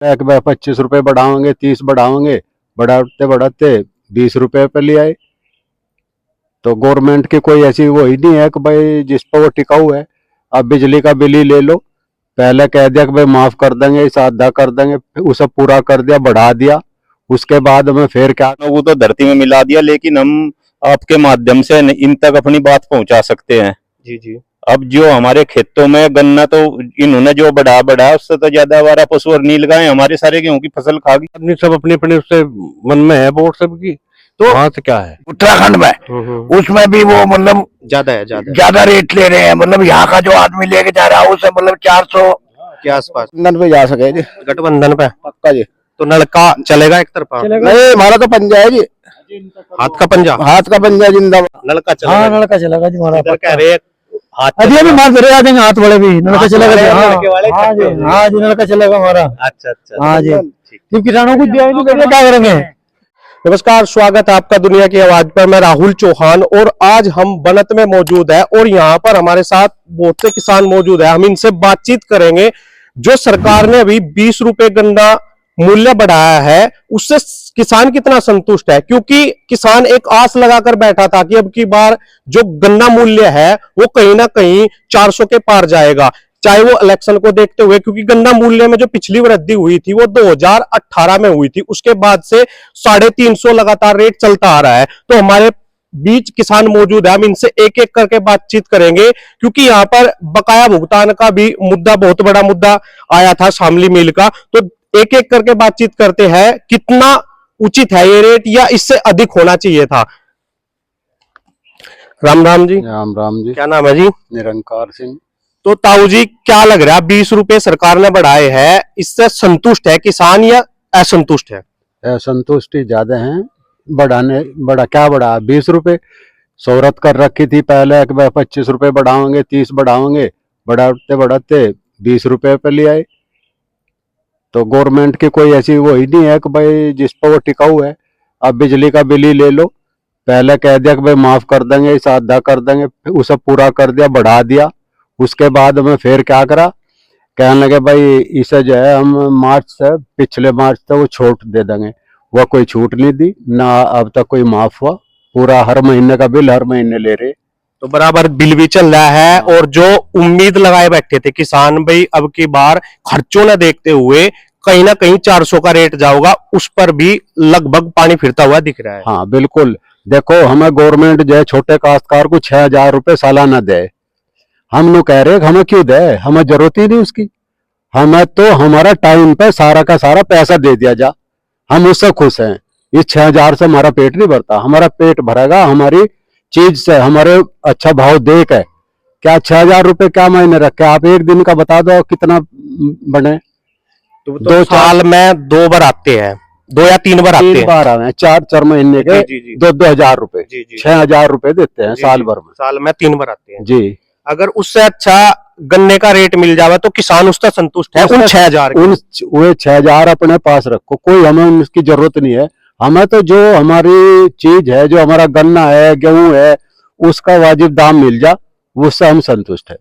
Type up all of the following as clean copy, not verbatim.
एक बार 25 रुपए बढ़ाओगे, 30 बढ़ाओगे, बढ़ाते बढ़ाते 20 रुपए पे ले आए। तो गवर्नमेंट की कोई ऐसी वो ही नहीं है कि भाई जिस पर वो टिकाऊ है। अब बिजली का बिल ही ले लो, पहले कह दिया कि भाई माफ कर देंगे, इस आधा कर देंगे, उसे पूरा कर दिया, बढ़ा दिया। उसके बाद में फिर क्या, वो तो धरती में मिला दिया, लेकिन हम आपके माध्यम से इन तक अपनी बात पहुंचा सकते हैं। जी जी। अब जो हमारे खेतों में गन्ना, तो इन्होंने जो बढ़ा उससे तो ज्यादा हमारा पशु और नील गाय हमारे सारे गेहूं की फसल खा गई। अपनी सब अपने अपने उससे मन में है वोट सबकी। तो वहां से क्या है उत्तराखंड में, उसमें भी वो मतलब ज्यादा रेट ले रहे हैं। मतलब यहाँ का जो आदमी लेके जा रहा है उसे मतलब 400 के आसपास पे जा सके जी, गठबंधन पे पक्का जी। तो नलका चलेगा एक तरफा? नहीं, हमारा तो पंजा है जी, हाथ का पंजा। हाथ का पंजा जिंदाबाद। नलका चलेगा? हाँ नलका चलेगा जी हमारा। इधर कह रहे हैं हाथ अभी अभी मार दे आ देंगे, हाथ वाले भी नलका चलेगा जी। हाँ जी, हाँ जी, नलका चलेगा हमारा। अच्छा अच्छा। हाँ जी, जब किसानों को दिया नहीं करेंगे क्या करेंगे। नमस्कार, स्वागत है आपका दुनिया की आवाज पर। मैं राहुल चौहान और आज हम बनत में मौजूद है और यहाँ पर हमारे साथ बहुत से किसान मौजूद है। हम इनसे बातचीत करेंगे। जो सरकार ने अभी 20 रुपए गन्ना मूल्य बढ़ाया है उससे किसान कितना संतुष्ट है, क्योंकि किसान एक आस लगाकर बैठा था कि अब की बार जो गन्ना मूल्य है वो कहीं ना कहीं 400 के पार जाएगा, चाहे वो इलेक्शन को देखते हुए। क्योंकि गन्ना मूल्य में जो पिछली वृद्धि हुई थी वो 2018 में हुई थी, उसके बाद से 350 लगातार रेट चलता आ रहा है। तो हमारे बीच किसान मौजूद है, हम इनसे एक एक करके बातचीत करेंगे, क्योंकि यहाँ पर बकाया भुगतान का भी मुद्दा, बहुत बड़ा मुद्दा आया था शामली मिल का। तो एक एक करके बातचीत करते हैं, कितना उचित है ये रेट या इससे अधिक होना चाहिए था। राम राम जी। राम राम जी। क्या नाम है जी? निरंकार सिंह। तो ताऊ जी, क्या लग रहा है 20 रुपए सरकार ने बढ़ाए हैं, इससे संतुष्ट है किसान या असंतुष्ट है? असंतुष्टि ज्यादा है। बड़ा क्या बढ़ा, 20 रुपए शोहरत कर रखी थी पहले कि भाई 25 रुपए बढ़ाओगे, 30 बढ़ाओगे, बढ़ाते बढ़ाते 20 रुपए पे ले आए। तो गवर्नमेंट की कोई ऐसी वो ही नहीं है कि भाई जिस पर वो टिकाऊ है। अब बिजली का बिल ही ले लो, पहले कह दिया कि भाई माफ कर देंगे, इस आधा कर देंगे, उसे पूरा कर दिया, बढ़ा दिया। उसके बाद में फिर क्या करा, कहने लगे भाई इसे जो है हम मार्च से, पिछले मार्च से वो छूट दे देंगे। वह कोई छूट नहीं दी ना, अब तक कोई माफ हुआ। पूरा हर महीने का बिल हर महीने ले रहे। तो बराबर बिल भी चल रहा है और जो उम्मीद लगाए बैठे थे किसान भाई अब की बार खर्चों न देखते हुए कहीं ना कहीं 400 का रेट जाओगा, उस पर भी लगभग पानी फिरता हुआ दिख रहा है। हाँ बिल्कुल। देखो, हमें गवर्नमेंट जो है छोटे काश्तकार को 6,000 रुपए सालाना दे। हम लोग कह रहे हैं हमें क्यों दे, हमें जरूरत ही नहीं उसकी। हमें तो हमारा टाइम पे सारा का सारा पैसा दे दिया जा, हम उससे खुश हैं। इस 6,000 से हमारा पेट नहीं भरता। हमारा पेट भरेगा हमारी चीज से, हमारे अच्छा भाव दे के। क्या 6,000 रुपए क्या मायने रखे? आप एक दिन का बता दो कितना बने। तो 2 साल में 2 बार आते हैं, 2 या 3 बार आते हैं। 3 बार आए हैं, 4 महीने के 2,000 रुपए, 6,000 रुपए देते हैं साल भर में। साल में 3 बार आते हैं जी। अगर उससे अच्छा गन्ने का रेट मिल जाए तो किसान उससे संतुष्ट है। उन 6,000 वो 6,000 अपने पास रखो, कोई हमें उसकी जरूरत नहीं है। हमें तो जो हमारी चीज है, जो हमारा गन्ना है, गेहूं है, उसका वाजिब दाम मिल जा, उससे हम संतुष्ट है।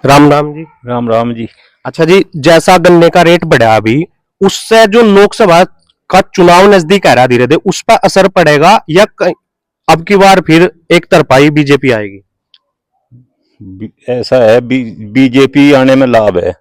राम राम जी। राम राम जी। अच्छा जी, जैसा गन्ने का रेट बढ़ा अभी, उससे जो लोकसभा का चुनाव नजदीक आ रहा धीरे धीरे, उस पर असर पड़ेगा या अब की बार फिर एक तरफाई बीजेपी आएगी? ऐसा है, बीजेपी आने में लाभ है।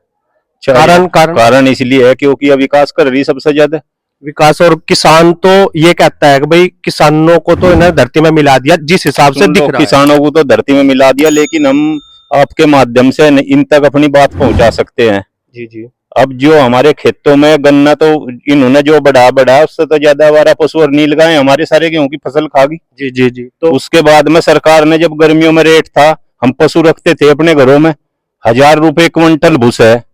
कारण इसलिए है क्योंकि अब विकास कर रही सबसे ज्यादा विकास। और किसान तो ये कहता है कि भाई किसानों को तो इन्हें धरती में मिला दिया, जिस हिसाब से दिख रहा है। किसानों को तो धरती में मिला दिया, लेकिन हम आपके माध्यम से इन तक अपनी बात पहुंचा सकते हैं। जी जी। अब जो हमारे खेतों में गन्ना, तो इन्होंने जो बढ़ा उससे तो ज्यादा हमारा पशु और नील गाय हमारे सारे गेहूं की फसल खा गई। जी जी जी। तो उसके बाद में सरकार ने, जब गर्मियों में रेट था, हम पशु रखते थे अपने घरों में, 1,000 रुपए क्विंटल भूसा है,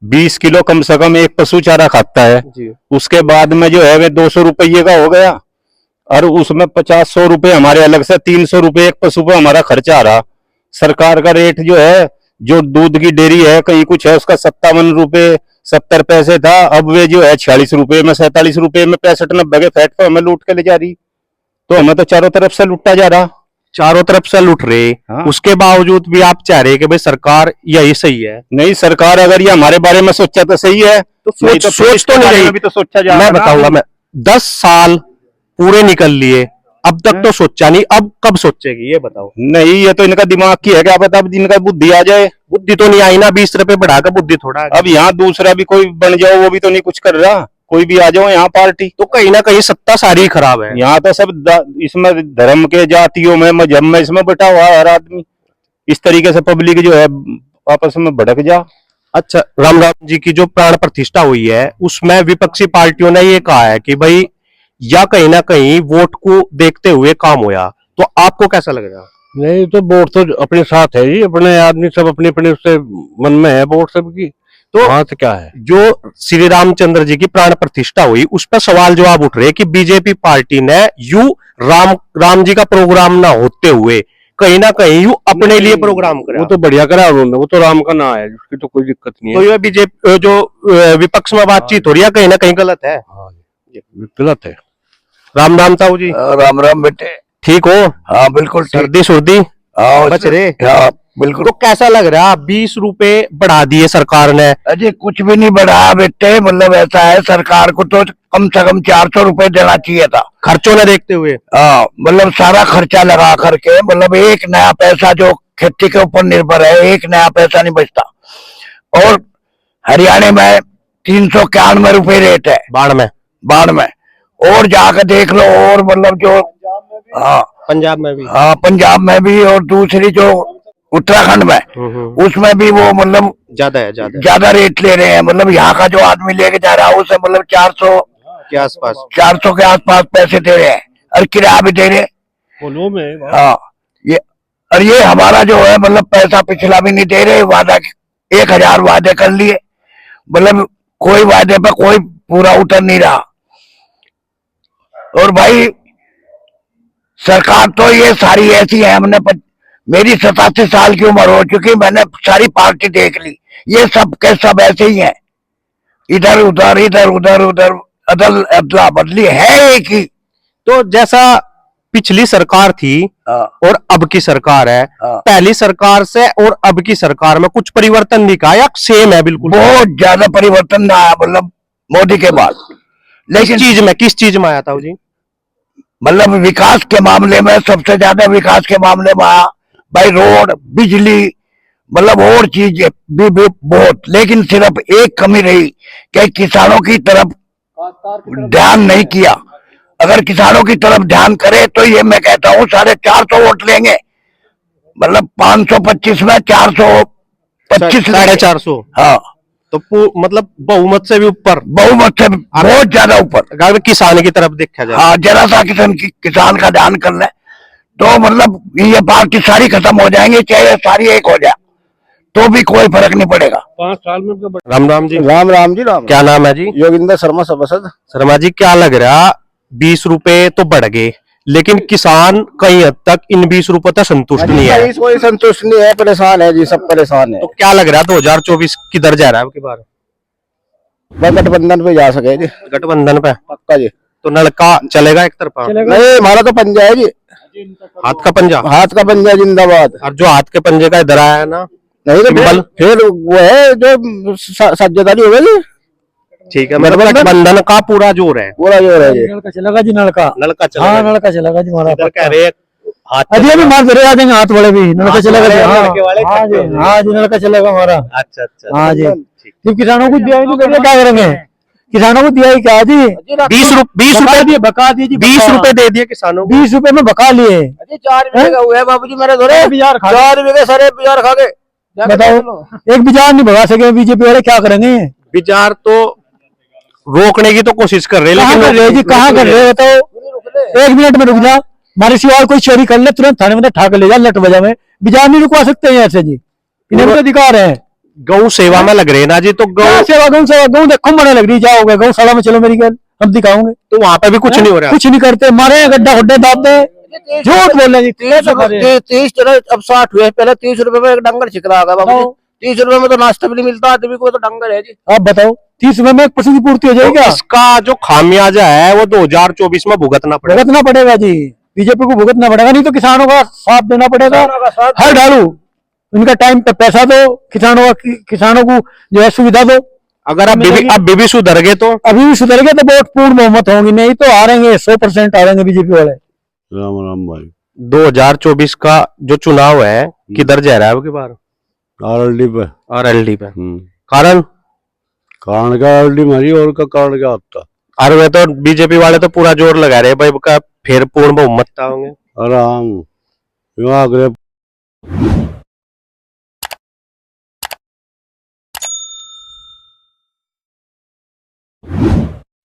20 किलो कम से कम एक पशु चारा खाता है जी। उसके बाद में जो है वे 200 रुपये का हो गया, और उसमें 50-100 रुपए हमारे अलग से, 300 रुपए एक पशु पर हमारा खर्चा आ रहा। सरकार का रेट जो है, जो दूध की डेयरी है कहीं कुछ है, उसका 57 रुपए 70 पैसे था, अब वे जो है 46 रुपए में, 47 रुपए में 65-90 के फैट पर हमें लूट के ले जा रही। तो हमें तो चारों तरफ से लुटा जा रहा। चारों तरफ से लूट रहे, हाँ। उसके बावजूद भी आप चाह रहे कि भाई सरकार यही सही है। नहीं, सरकार अगर ये हमारे बारे में सोचा तो सही है, तो नहीं सोच तो नहीं बारे रही। में भी तो सोचा जा मैं बताऊंगा, मैं 10 साल पूरे निकल लिए, अब तक तो सोचा नहीं, अब कब सोचेगी ये बताओ। नहीं, ये तो इनका दिमाग की है, क्या पता अब इनका बुद्धि आ जाए। बुद्धि तो नहीं आई ना, 20 रुपए बढ़ाकर बुद्धि थोड़ा आ गई। अब यहाँ दूसरा भी कोई बन जाओ, वो भी तो नहीं कुछ कर रहा, कोई भी आ जाओ यहाँ पार्टी। तो कहीं ना कहीं सत्ता सारी खराब है। यहाँ तो सब इसमें धर्म के, जातियों में, मजहब में, इसमें बैठा हुआ है हर आदमी। इस तरीके से पब्लिक जो है आपस में भड़क जा। अच्छा, राम जी की जो प्राण प्रतिष्ठा हुई है उसमें विपक्षी पार्टियों ने ये कहा है कि भाई या कहीं ना कहीं वोट को देखते हुए काम होया, तो आपको कैसा लग रहा है? नहीं तो वोट तो अपने साथ है जी, अपने आदमी सब अपने अपने उससे मन में है वोट सबकी, तो वहां से क्या है। जो श्री रामचंद्र जी की प्राण प्रतिष्ठा हुई उस पर सवाल जवाब उठ रहे कि बीजेपी पार्टी ने यू राम जी का प्रोग्राम ना होते हुए कहीं ना कहीं यू अपने लिए प्रोग्राम वो करा। तो बढ़िया करा उन्होंने, वो तो राम का नाम है, उसकी तो कोई दिक्कत नहीं तो है। ये बीजेपी जो विपक्ष में बातचीत हो रही है कहीं ना कहीं गलत है। हाँ, ये गलत है। राम राम साहू जी, राम राम बेटे। ठीक हो? हाँ बिल्कुल ठीक। सर्दी सुर्दी हाँ बच रहे? हाँ बिल्कुल। तो कैसा लग रहा है? 20 रुपए बढ़ा दिए सरकार ने। अजय कुछ भी नहीं बढ़ाया बेटे, मतलब ऐसा है सरकार को तो कम से कम 400 रुपए देना चाहिए था, खर्चों ने देखते हुए। हाँ मतलब सारा खर्चा लगा करके, मतलब एक नया पैसा जो खेती के ऊपर निर्भर है, एक नया पैसा नहीं बचता। और हरियाणा में 391 रुपए रेट है बाढ़ में, और जाकर देख लो, और मतलब जो हाँ पंजाब में भी। हाँ पंजाब में भी, और दूसरी जो उत्तराखंड में उसमें भी वो मतलब ज्यादा रेट ले रहे हैं। मतलब यहाँ का जो आदमी लेके जा रहा है उसे मतलब 400 के आसपास 400 के आसपास पैसे दे रहे हैं, और किराया भी दे रहे हैं। हाँ ये हमारा जो है मतलब पैसा पिछला भी नहीं दे रहे, वादा 1000 वादे कर लिए, मतलब कोई वादे पे कोई पूरा उतर नहीं रहा। और भाई सरकार तो ये सारी ऐसी है, मेरी 87 साल की उम्र हो चुकी, मैंने सारी पार्टी देख ली, ये सब के सब ऐसे ही हैं, इधर उधर इधर उधर उधर अदला बदली है एक ही। तो जैसा पिछली सरकार थी और अब की सरकार है, पहली सरकार से और अब की सरकार में कुछ परिवर्तन दिखा या सेम है बिल्कुल? बहुत ज्यादा परिवर्तन आया, मतलब मोदी के बाद। लेकिन किस चीज में आया था जी? मतलब विकास के मामले में सबसे ज्यादा विकास के मामले में आया भाई, रोड, बिजली, मतलब और चीजें भी बहुत। लेकिन सिर्फ एक कमी रही कि किसानों की तरफ ध्यान नहीं किया। अगर किसानों की तरफ ध्यान करे तो ये मैं कहता हूँ 450 वोट लेंगे, मतलब 525 में 425 450। हाँ तो मतलब बहुमत से भी ऊपर, बहुमत से बहुत ज्यादा ऊपर अगर किसान की तरफ देखा जाए। हाँ जरा सा किसान का ध्यान कर ले तो मतलब ये पार्टी सारी खत्म हो जाएंगी, चाहे सारी एक हो जाए तो भी कोई फर्क नहीं पड़ेगा। 5 साल में राम राम जी। राम जी राम। क्या नाम है जी? योगिंदर शर्मा सभासद। शर्मा जी, क्या लग रहा 20 रुपए तो बढ़ गए, लेकिन किसान कई हद तक इन 20 रुपए तक संतुष्ट नहीं है। कोई संतुष्ट नहीं है, परेशान है जी, सब परेशान है। तो क्या लग रहा है 2024 किधर जा रहा है अब की बार? गठबंधन पे जा सके जी, गठबंधन पे पक्का जी। तो नलका चलेगा एक तरफा? नहीं, हमारा तो पंजा है जी, हाथ का पंजा। हाथ का पंजा जिंदाबाद। और जो हाथ के पंजे का इधर आया है ना, नहीं तो फिर वो है जो सज्जदारी होगा जी। ठीक है, मतलब गठबंधन का पूरा जोर है। पूरा जोर है जी। नलका चलेगा जी, नलका चलेगा। हाँ नलका चलेगा जी हमारा। इधर कह रहे हाथ अभी अभी मार दे आ जाएंगे हाथ वाले भी, नलका चलेगा जी। हाँ जी, हाँ जी नलका चलेगा हमारा। अच्छा हाँ जी, जब किसानों को दिया ही नहीं तो क्या करेंगे? किसानों को दिया ही क्या जी? 20 रुपए दिए, बका दिए जी। 20 रुपए दे दिए किसानों को। 20 रुपए में बका लिए। 4 बीघे हुए बाबूजी मेरे धोरे, बिजार खा 4 बीघे सारे बिजार खा गए। बताओ, एक बिजार नहीं भगा सके बीजेपी वाले, क्या करेंगे? बिजार तो रोकने की तो कोशिश कर रहे हैं, कहाँ कर रहे जी, कहाँ कर रहे बताओ? 1 मिनट में रुक जा, हमारे सिवाय कोई चोरी कर ले तुरंत थाने में ठाक ले जा, लट बजा में। बिजार नहीं रुकवा सकते हैं ऐसे जी, इन्हें भी तो अधिकार है। गौ सेवा में लग रहे हैं ना जी, तो गौ सेवा गौ देखो मरने लग रही, जाओगे गौशाला में चलो मेरी गल, हम दिखाओगे। तो वहां पे भी कुछ नहीं हो रहा, कुछ नहीं करते, मारे गड्ढा गुड्ढे दाब दे, झूठ बोल रहे जी। 30 चलो अब 60 हुए, पहले 30 रुपए में एक डंगर छिकला आ गया बाबू। 30 रुपए में तो नाश्ता भी नहीं मिलता आदमी को, तो डंगर है जी। आप बताओ 30 रुपए में एक पशु की पूर्ति हो जाएगी? इसका जो खामियाजा है वो 2024 में भुगतना भुगतना पड़ेगा जी। बीजेपी को भुगतना पड़ेगा, नहीं तो किसानों का साथ देना पड़ेगा हर ढालू। उनका टाइम पे पैसा दो, किसानों को जो है सुविधा दो। अगर अब भी सुधर गए तो अभी भी सुधर गए तो बहुत पूर्ण बहुमत होंगी, नहीं तो हारेंगे, 100% हारेंगे बीजेपी वाले। राम राम भाई। 2024 का जो चुनाव है किधर जा रहा है अब की बार? आरएलडी पे। आरएलडी पे। कारण कारण का आरएलडी मारी, और का कारण क्या होता? अरे वे तो बीजेपी वाले तो पूरा जोर लगा रहे हैं भाई का फिर पूर्ण बहुमत होंगे। आराम अगले